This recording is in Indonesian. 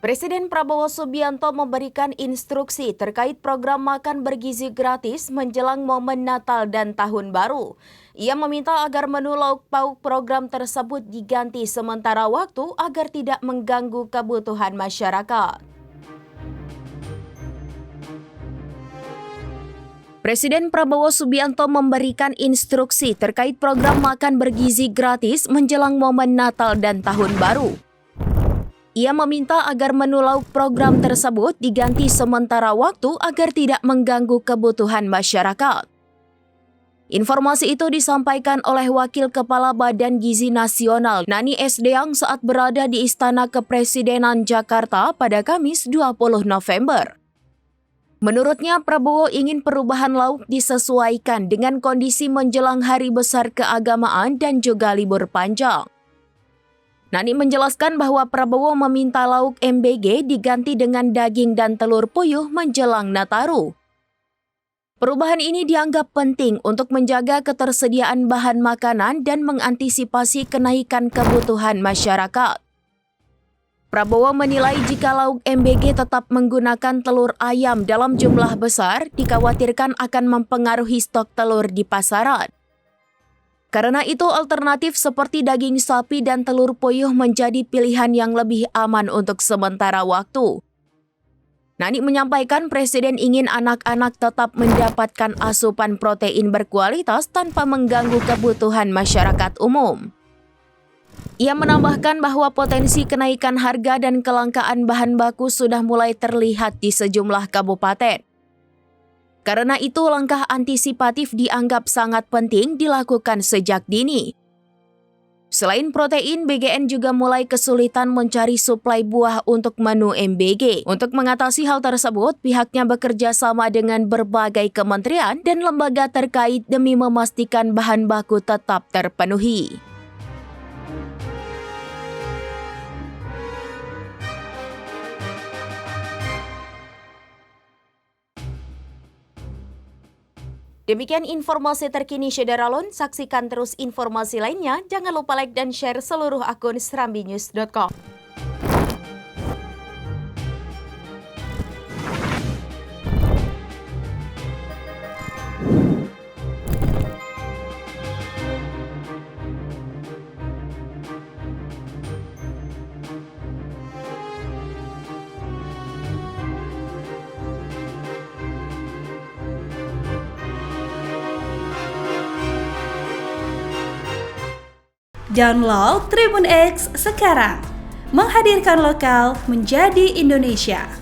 Presiden Prabowo Subianto memberikan instruksi terkait program makan bergizi gratis menjelang momen Natal dan Tahun Baru. Ia meminta agar menu lauk pauk program tersebut diganti sementara waktu agar tidak mengganggu kebutuhan masyarakat. Presiden Prabowo Subianto memberikan instruksi terkait program makan bergizi gratis menjelang momen Natal dan Tahun Baru. Ia meminta agar menu lauk program tersebut diganti sementara waktu agar tidak mengganggu kebutuhan masyarakat. Informasi itu disampaikan oleh Wakil Kepala Badan Gizi Nasional Nani Esdeang saat berada di Istana Kepresidenan Jakarta pada Kamis 20 November. Menurutnya, Prabowo ingin perubahan lauk disesuaikan dengan kondisi menjelang hari besar keagamaan dan juga libur panjang. Nani menjelaskan bahwa Prabowo meminta lauk MBG diganti dengan daging dan telur puyuh menjelang Nataru. Perubahan ini dianggap penting untuk menjaga ketersediaan bahan makanan dan mengantisipasi kenaikan kebutuhan masyarakat. Prabowo menilai jika lauk MBG tetap menggunakan telur ayam dalam jumlah besar, dikhawatirkan akan mempengaruhi stok telur di pasaran. Karena itu, alternatif seperti daging sapi dan telur puyuh menjadi pilihan yang lebih aman untuk sementara waktu. Nani menyampaikan Presiden ingin anak-anak tetap mendapatkan asupan protein berkualitas tanpa mengganggu kebutuhan masyarakat umum. Ia menambahkan bahwa potensi kenaikan harga dan kelangkaan bahan baku sudah mulai terlihat di sejumlah kabupaten. Karena itu, langkah antisipatif dianggap sangat penting dilakukan sejak dini. Selain protein, BGN juga mulai kesulitan mencari suplai buah untuk menu MBG. Untuk mengatasi hal tersebut, pihaknya bekerja sama dengan berbagai kementerian dan lembaga terkait demi memastikan bahan baku tetap terpenuhi. Demikian informasi terkini Syederalun. Saksikan terus informasi lainnya. Jangan lupa like dan share seluruh akun serambinews.com. Download Tribun X sekarang, menghadirkan lokal menjadi Indonesia.